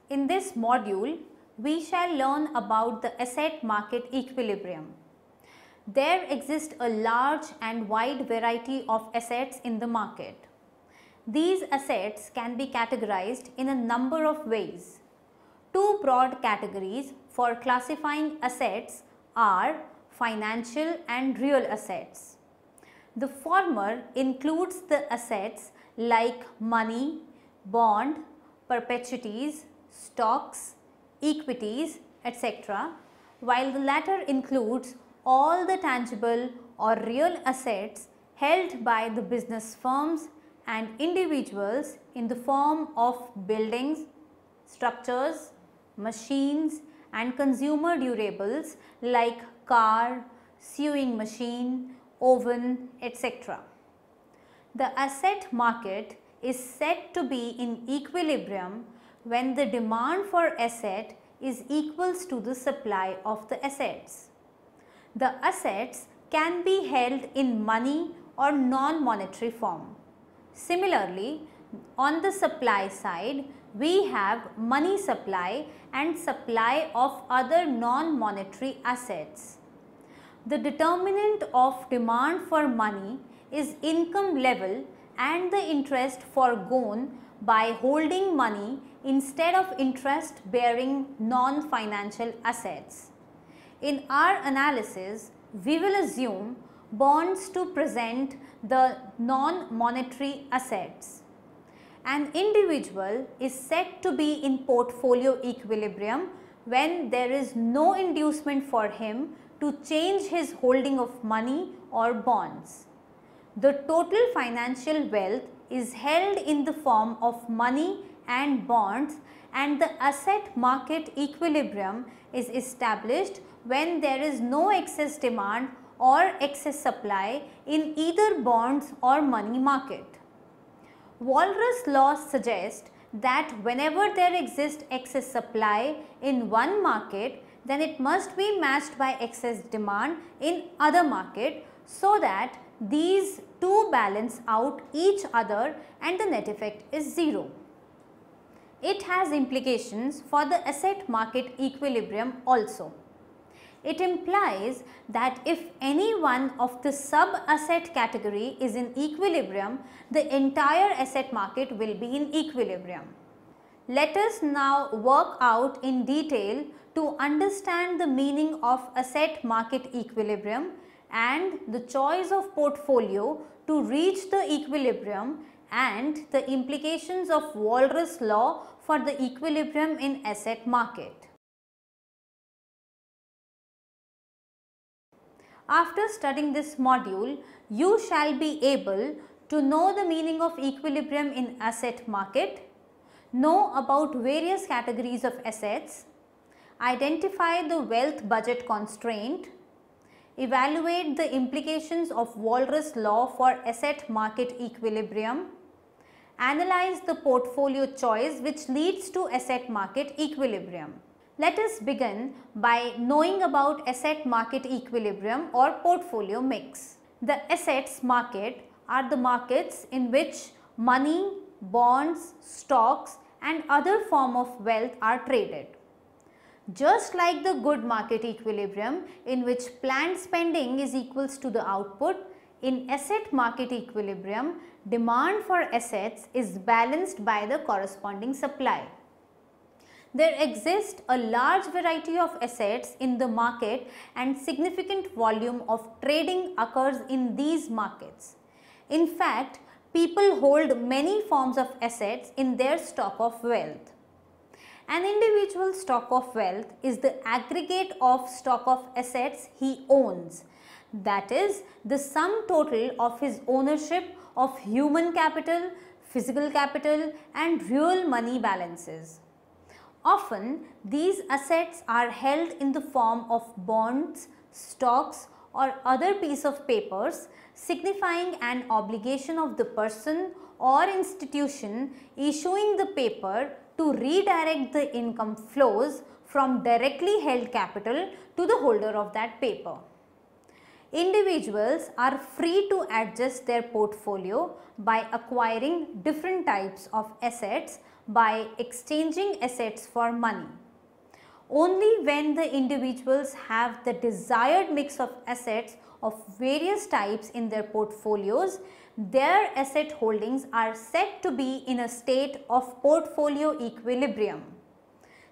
In this module, we shall learn about the asset market equilibrium. There exists a large and wide variety of assets in the market. These assets can be categorized in a number of ways. Two broad categories for classifying assets are financial and real assets. The former includes the assets like money, bond, perpetuities, stocks, equities, etc., while the latter includes all the tangible or real assets held by the business firms and individuals in the form of buildings, structures, machines and consumer durables like car, sewing machine, oven, etc. The asset market is said to be in equilibrium when the demand for asset is equals to the supply of the assets. The assets can be held in money or non-monetary form. Similarly, on the supply side, we have money supply and supply of other non-monetary assets. The determinant of demand for money is income level and the interest foregone by holding money instead of interest bearing non-financial assets. In our analysis, we will assume bonds to present the non-monetary assets. An individual is said to be in portfolio equilibrium when there is no inducement for him to change his holding of money or bonds. The total financial wealth is held in the form of money and bonds, and the asset market equilibrium is established when there is no excess demand or excess supply in either bonds or money market. Walrus Law suggests that whenever there exists excess supply in one market, then it must be matched by excess demand in other market so that these two balance out each other and the net effect is zero. It has implications for the asset market equilibrium also. It implies that if any one of the sub-asset category is in equilibrium, the entire asset market will be in equilibrium. Let us now work out in detail to understand the meaning of asset market equilibrium and the choice of portfolio to reach the equilibrium and the implications of Walrus Law for the equilibrium in asset market. After studying this module, you shall be able to know the meaning of equilibrium in asset market, know about various categories of assets, identify the wealth budget constraint, evaluate the implications of Walrus Law for asset market equilibrium, analyze the portfolio choice which leads to asset market equilibrium. Let us begin by knowing about asset market equilibrium or portfolio mix. The assets market are the markets in which money, bonds, stocks and other form of wealth are traded. Just like the good market equilibrium in which planned spending is equals to the output, in asset market equilibrium, demand for assets is balanced by the corresponding supply. There exists a large variety of assets in the market and significant volume of trading occurs in these markets. In fact, people hold many forms of assets in their stock of wealth. An individual stock of wealth is the aggregate of stock of assets he owns. That is the sum total of his ownership of human capital, physical capital and real money balances. Often, these assets are held in the form of bonds, stocks or other piece of papers signifying an obligation of the person or institution issuing the paper to redirect the income flows from directly held capital to the holder of that paper. Individuals are free to adjust their portfolio by acquiring different types of assets by exchanging assets for money. Only when the individuals have the desired mix of assets of various types in their portfolios, their asset holdings are said to be in a state of portfolio equilibrium.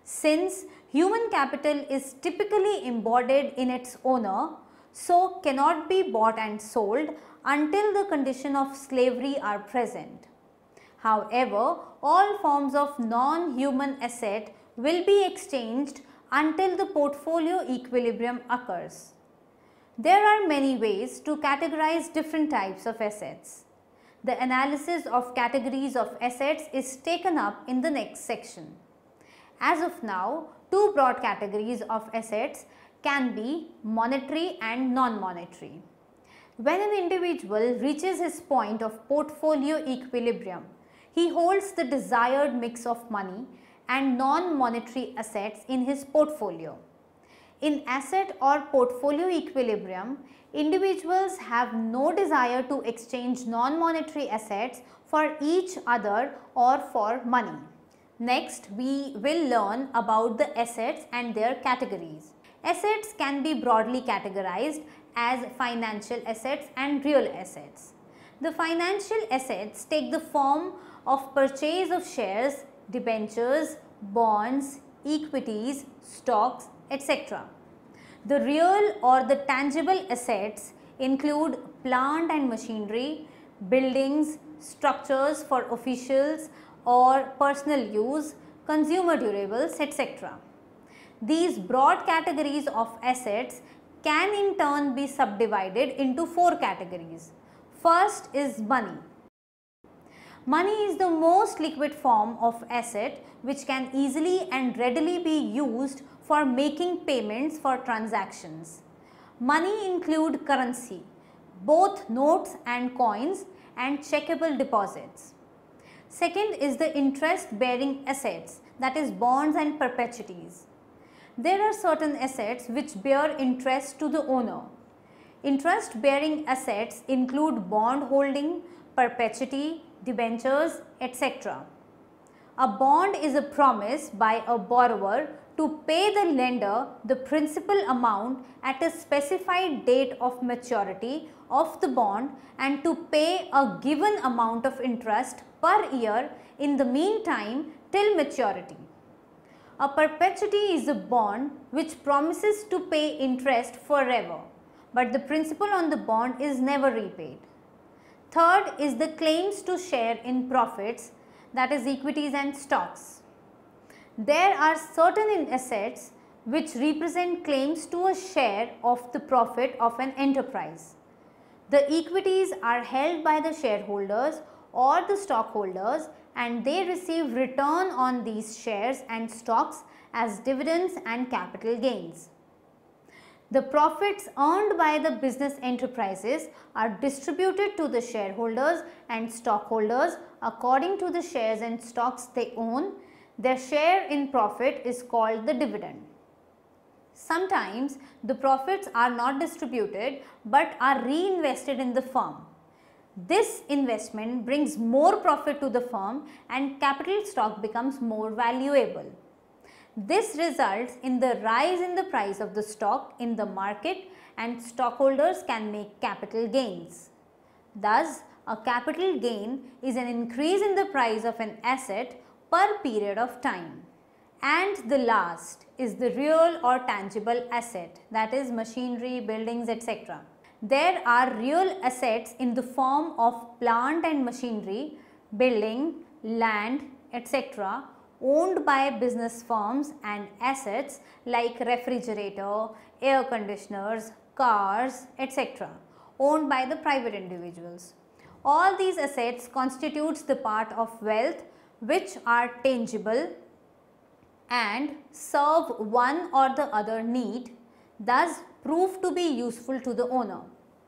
Since human capital is typically embodied in its owner, so cannot be bought and sold until the condition of slavery are present. However, all forms of non-human asset will be exchanged until the portfolio equilibrium occurs. There are many ways to categorize different types of assets. The analysis of categories of assets is taken up in the next section. As of now, two broad categories of assets can be monetary and non-monetary. When an individual reaches his point of portfolio equilibrium, he holds the desired mix of money and non-monetary assets in his portfolio. In asset or portfolio equilibrium, individuals have no desire to exchange non-monetary assets for each other or for money. Next, we will learn about the assets and their categories. Assets can be broadly categorized as financial assets and real assets. The financial assets take the form of purchase of shares, debentures, bonds, equities, stocks, etc. The real or the tangible assets include plant and machinery, buildings, structures for officials or personal use, consumer durables, etc. These broad categories of assets can in turn be subdivided into four categories. First is money. Money is the most liquid form of asset which can easily and readily be used for making payments for transactions. Money include currency, both notes and coins, and checkable deposits. Second is the interest bearing assets, that is bonds and perpetuities. There are certain assets which bear interest to the owner. Interest bearing assets include bond holding, perpetuity, debentures, etc. A bond is a promise by a borrower to pay the lender the principal amount at a specified date of maturity of the bond and to pay a given amount of interest per year in the meantime till maturity. A perpetuity is a bond which promises to pay interest forever, but the principal on the bond is never repaid. Third is the claims to share in profits, that is equities and stocks. There are certain assets which represent claims to a share of the profit of an enterprise. The equities are held by the shareholders or the stockholders and they receive return on these shares and stocks as dividends and capital gains. The profits earned by the business enterprises are distributed to the shareholders and stockholders according to the shares and stocks they own. Their share in profit is called the dividend. Sometimes the profits are not distributed but are reinvested in the firm. This investment brings more profit to the firm and capital stock becomes more valuable. This results in the rise in the price of the stock in the market and stockholders can make capital gains. Thus, a capital gain is an increase in the price of an asset per period of time. And the last is the real or tangible asset, that is machinery, buildings, etc. There are real assets in the form of plant and machinery, building, land, etc. owned by business firms and assets like refrigerator, air conditioners, cars, etc. owned by the private individuals. All these assets constitutes the part of wealth which are tangible and serve one or the other need, thus prove to be useful to the owner.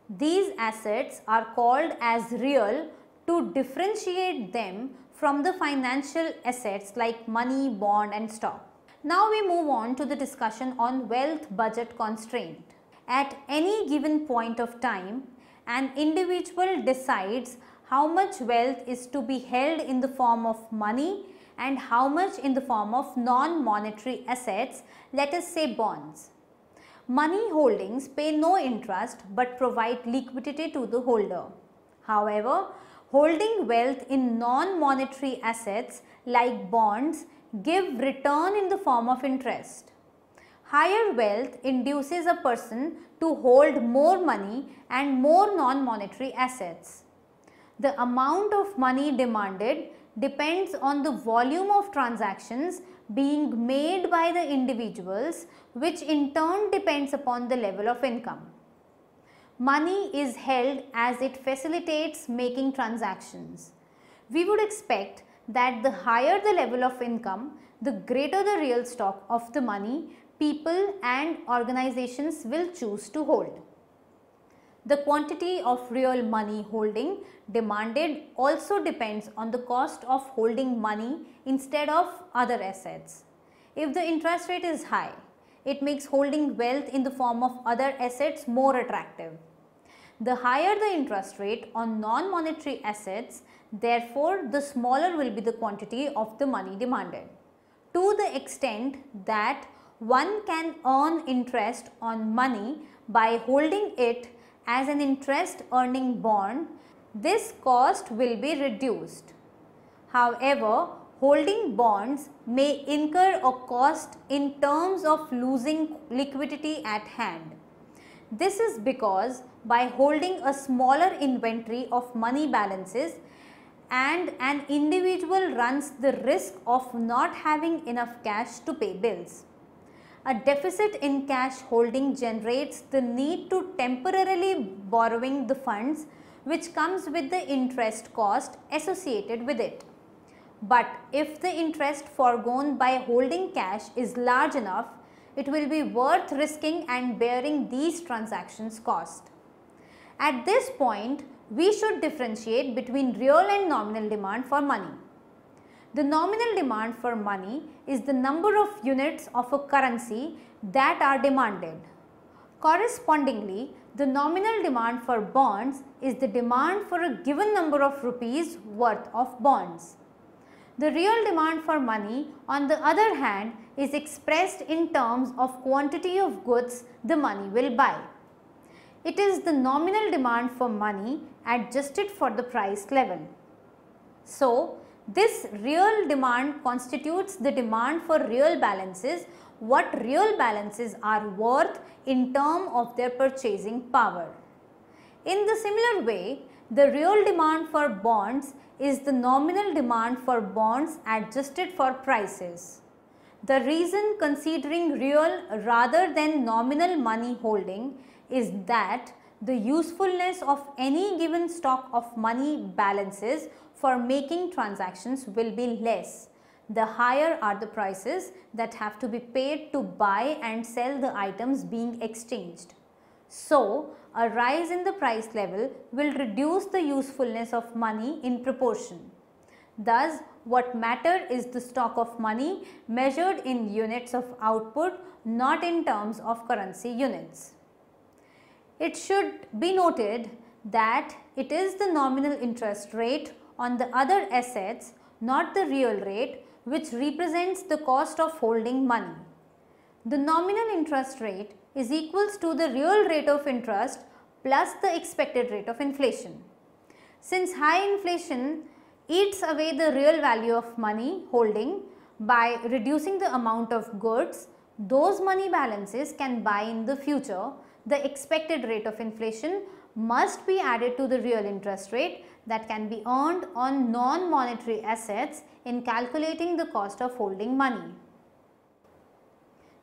These assets are called as real to differentiate them from the financial assets like money, bond and stock. Now we move on to the discussion on wealth budget constraint. At any given point of time, an individual decides how much wealth is to be held in the form of money and how much in the form of non-monetary assets, let us say bonds. Money holdings pay no interest but provide liquidity to the holder. However, holding wealth in non-monetary assets like bonds give return in the form of interest. Higher wealth induces a person to hold more money and more non-monetary assets. The amount of money demanded depends on the volume of transactions being made by the individuals, which in turn depends upon the level of income. Money is held as it facilitates making transactions. We would expect that the higher the level of income, the greater the real stock of the money people and organizations will choose to hold. The quantity of real money holding demanded also depends on the cost of holding money instead of other assets. If the interest rate is high, it makes holding wealth in the form of other assets more attractive. The higher the interest rate on non-monetary assets, therefore the smaller will be the quantity of the money demanded. To the extent that one can earn interest on money by holding it as an interest earning bond, this cost will be reduced. However, holding bonds may incur a cost in terms of losing liquidity at hand. This is because by holding a smaller inventory of money balances and an individual runs the risk of not having enough cash to pay bills. A deficit in cash holding generates the need to temporarily borrowing the funds, which comes with the interest cost associated with it. But if the interest foregone by holding cash is large enough, it will be worth risking and bearing these transactions cost. At this point, we should differentiate between real and nominal demand for money. The nominal demand for money is the number of units of a currency that are demanded. Correspondingly, the nominal demand for bonds is the demand for a given number of rupees worth of bonds. The real demand for money, on the other hand, is expressed in terms of quantity of goods the money will buy. It is the nominal demand for money adjusted for the price level. So, this real demand constitutes the demand for real balances, what real balances are worth in terms of their purchasing power. In the similar way, the real demand for bonds is the nominal demand for bonds adjusted for prices. The reason considering real rather than nominal money holding is that the usefulness of any given stock of money balances for making transactions will be less, the higher are the prices that have to be paid to buy and sell the items being exchanged. So, a rise in the price level will reduce the usefulness of money in proportion. Thus, what matter is the stock of money measured in units of output, not in terms of currency units. It should be noted that it is the nominal interest rate on the other assets, not the real rate, which represents the cost of holding money. The nominal interest rate is equals to the real rate of interest plus the expected rate of inflation. Since high inflation eats away the real value of money holding by reducing the amount of goods those money balances can buy in the future, the expected rate of inflation must be added to the real interest rate that can be earned on non-monetary assets in calculating the cost of holding money.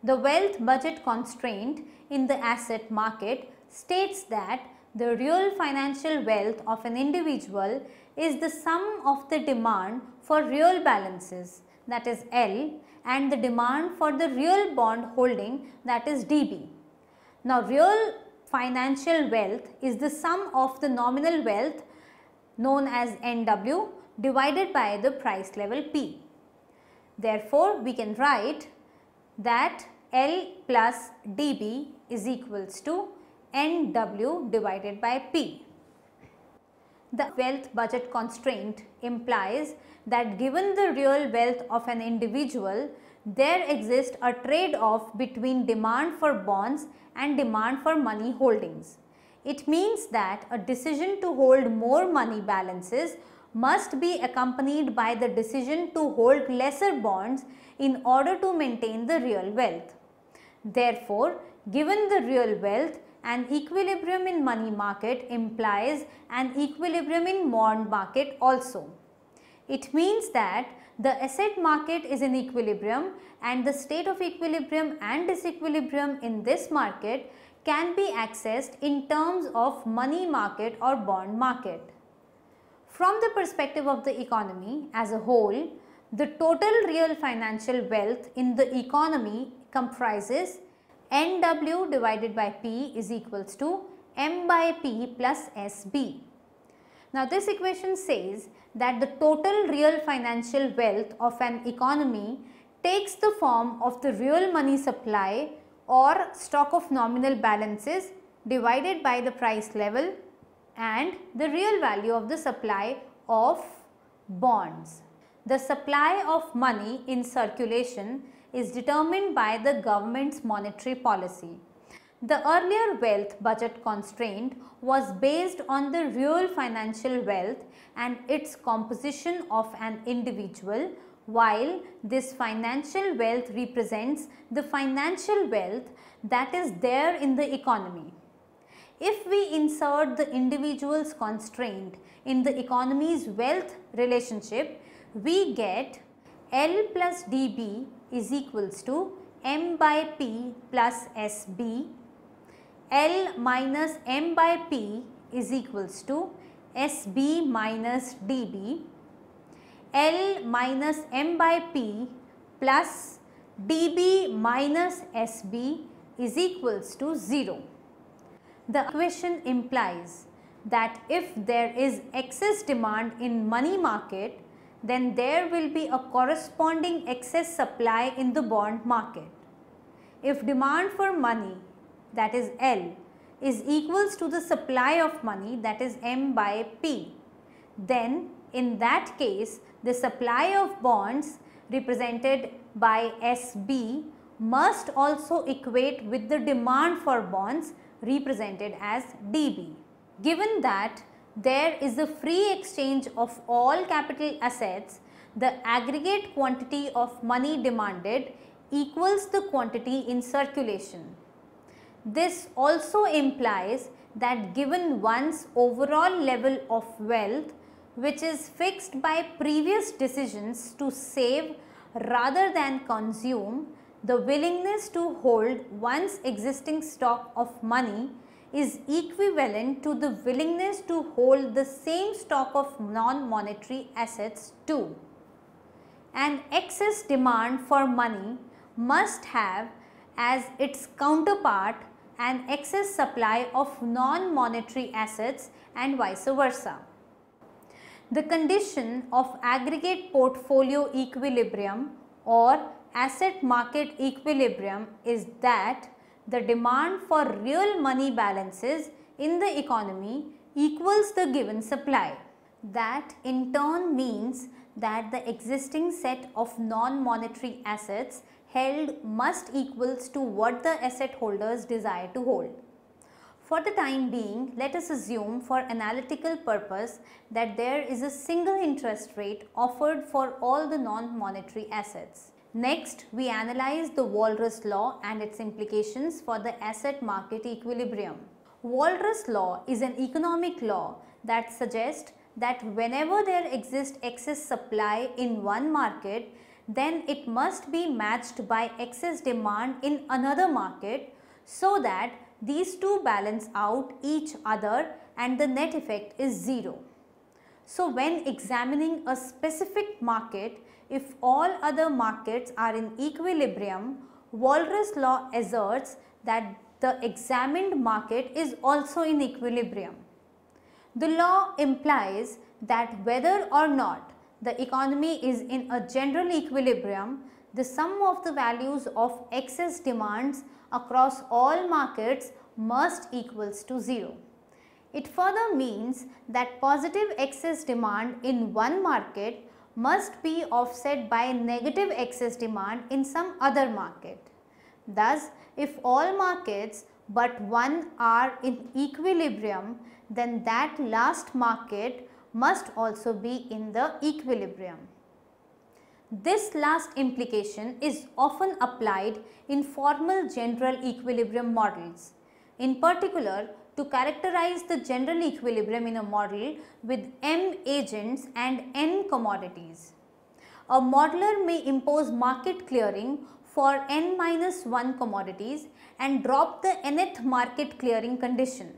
The wealth budget constraint in the asset market states that the real financial wealth of an individual is the sum of the demand for real balances, that is L, and the demand for the real bond holding, that is DB. Now, real financial wealth is the sum of the nominal wealth known as NW divided by the price level P. Therefore, we can write that L plus DB is equals to NW divided by P. The wealth budget constraint implies that given the real wealth of an individual, there exists a trade-off between demand for bonds and demand for money holdings. It means that a decision to hold more money balances must be accompanied by the decision to hold lesser bonds in order to maintain the real wealth. Therefore, given the real wealth, an equilibrium in money market implies an equilibrium in bond market also. It means that the asset market is in equilibrium and the state of equilibrium and disequilibrium in this market can be accessed in terms of money market or bond market. From the perspective of the economy as a whole, the total real financial wealth in the economy comprises NW divided by P is equals to M by P plus SB. Now this equation says that the total real financial wealth of an economy takes the form of the real money supply or stock of nominal balances divided by the price level and the real value of the supply of bonds. The supply of money in circulation is determined by the government's monetary policy. The earlier wealth budget constraint was based on the real financial wealth and its composition of an individual, while this financial wealth represents the financial wealth that is there in the economy. If we insert the individual's constraint in the economy's wealth relationship, we get L plus dB is equals to M by P plus SB. L minus M by P is equals to SB minus dB. L minus M by P plus dB minus SB is equals to 0. The equation implies that if there is excess demand in money market, then there will be a corresponding excess supply in the bond market. If demand for money, that is L, is equals to the supply of money, that is M by P, then in that case the supply of bonds represented by SB must also equate with the demand for bonds represented as DB. Given that there is a free exchange of all capital assets, the aggregate quantity of money demanded equals the quantity in circulation. This also implies that given one's overall level of wealth, which is fixed by previous decisions to save rather than consume, the willingness to hold one's existing stock of money is equivalent to the willingness to hold the same stock of non-monetary assets too. An excess demand for money must have as its counterpart an excess supply of non-monetary assets and vice versa. The condition of aggregate portfolio equilibrium or asset market equilibrium is that the demand for real money balances in the economy equals the given supply. That in turn means that the existing set of non-monetary assets held must equals to what the asset holders desire to hold. For the time being, let us assume for analytical purpose that there is a single interest rate offered for all the non-monetary assets. Next, we analyze the Walrus Law and its implications for the asset market equilibrium. Walrus Law is an economic law that suggests that whenever there exists excess supply in one market, then it must be matched by excess demand in another market so that these two balance out each other and the net effect is zero. So when examining a specific market, if all other markets are in equilibrium, Walrus Law asserts that the examined market is also in equilibrium. The law implies that whether or not the economy is in a general equilibrium, the sum of the values of excess demands across all markets must equals to 0. It further means that positive excess demand in one market must be offset by negative excess demand in some other market. Thus, if all markets but one are in equilibrium, then that last market must also be in the equilibrium. This last implication is often applied in formal general equilibrium models. In particular, to characterize the general equilibrium in a model with M agents and N commodities. A modeler may impose market clearing for N-1 commodities and drop the nth market clearing condition.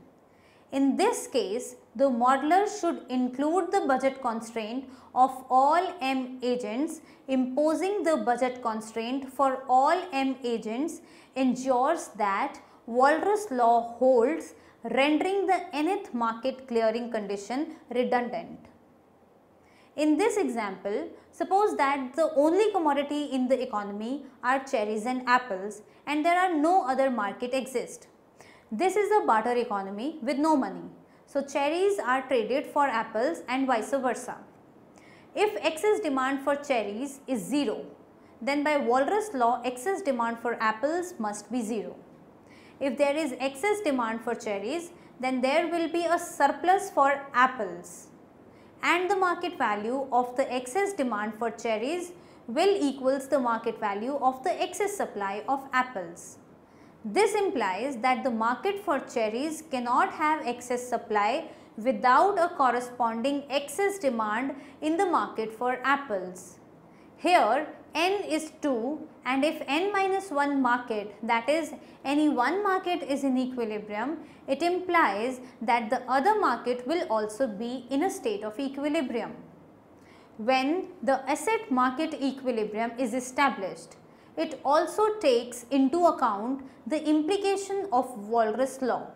In this case, the modeler should include the budget constraint of all M agents. Imposing the budget constraint for all M agents ensures that Walrus Law holds, rendering the nth market clearing condition redundant. In this example, suppose that the only commodity in the economy are cherries and apples and there are no other market exist. This is a barter economy with no money. So, cherries are traded for apples and vice versa. If excess demand for cherries is 0, then by Walrus Law excess demand for apples must be 0. If there is excess demand for cherries, then there will be a surplus for apples and the market value of the excess demand for cherries will equals the market value of the excess supply of apples. This implies that the market for cherries cannot have excess supply without a corresponding excess demand in the market for apples. Here N is 2 and if N-1 market, that is any one market is in equilibrium, it implies that the other market will also be in a state of equilibrium. When the asset market equilibrium is established, it also takes into account the implication of Walrus Law.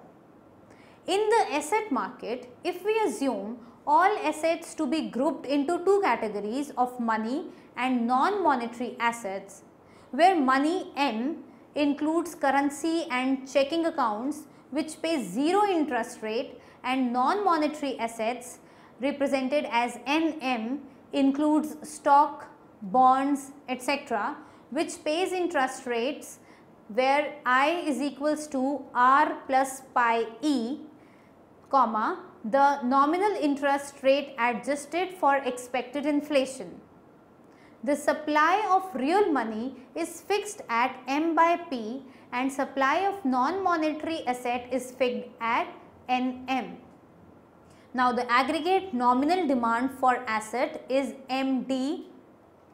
In the asset market, if we assume all assets to be grouped into two categories of money and non-monetary assets, where money M includes currency and checking accounts which pay 0 interest rate, and non-monetary assets represented as NM includes stock, bonds, etc., which pays interest rates where I is equals to R plus pi E, comma, the nominal interest rate adjusted for expected inflation. The supply of real money is fixed at M by P and supply of non-monetary asset is fixed at NM. Now, the aggregate nominal demand for asset is MD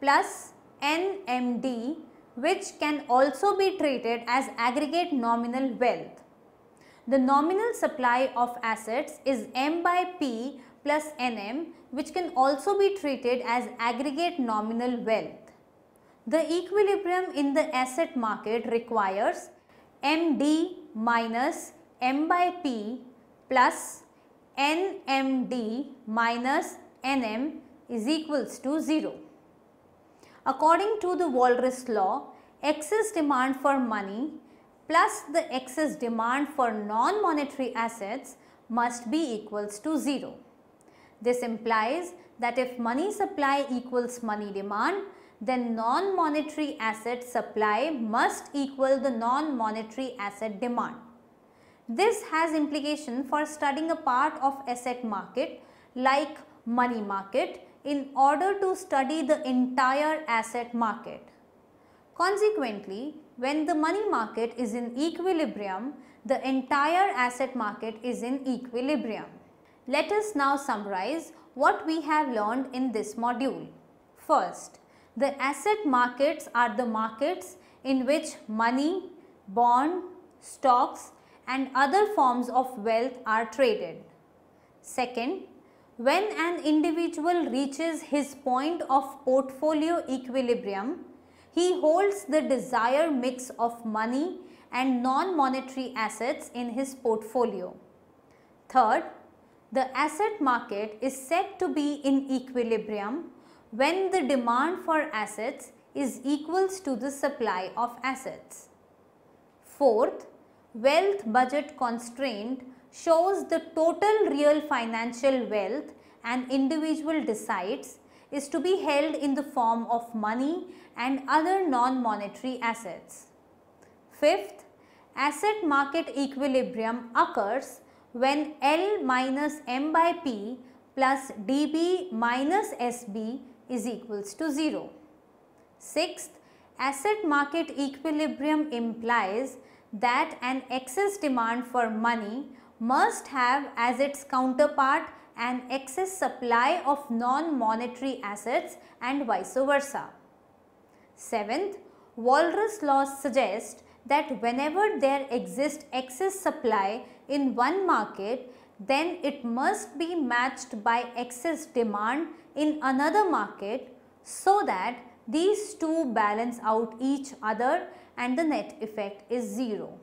plus NMD, which can also be treated as aggregate nominal wealth. The nominal supply of assets is M by P plus NM, which can also be treated as aggregate nominal wealth. The equilibrium in the asset market requires MD minus M by P plus NMD minus NM is equals to 0. According to the Walrus Law, excess demand for money plus the excess demand for non-monetary assets must be equals to 0. This implies that if money supply equals money demand, then non-monetary asset supply must equal the non-monetary asset demand. This has implication for studying a part of asset market like money market in order to study the entire asset market. Consequently, when the money market is in equilibrium, the entire asset market is in equilibrium. Let us now summarize what we have learned in this module. First, the asset markets are the markets in which money, bond, stocks and other forms of wealth are traded. Second, when an individual reaches his point of portfolio equilibrium, he holds the desired mix of money and non-monetary assets in his portfolio. Third, the asset market is said to be in equilibrium when the demand for assets is equals to the supply of assets. Fourth, wealth budget constraint shows the total real financial wealth an individual decides is to be held in the form of money and other non-monetary assets. Fifth, asset market equilibrium occurs when L minus M by P plus dB minus SB is equals to 0. Sixth, asset market equilibrium implies that an excess demand for money must have as its counterpart an excess supply of non-monetary assets and vice versa. Seventh, Walrus Law suggests that whenever there exists excess supply in one market, then it must be matched by excess demand in another market so that these two balance out each other and the net effect is 0.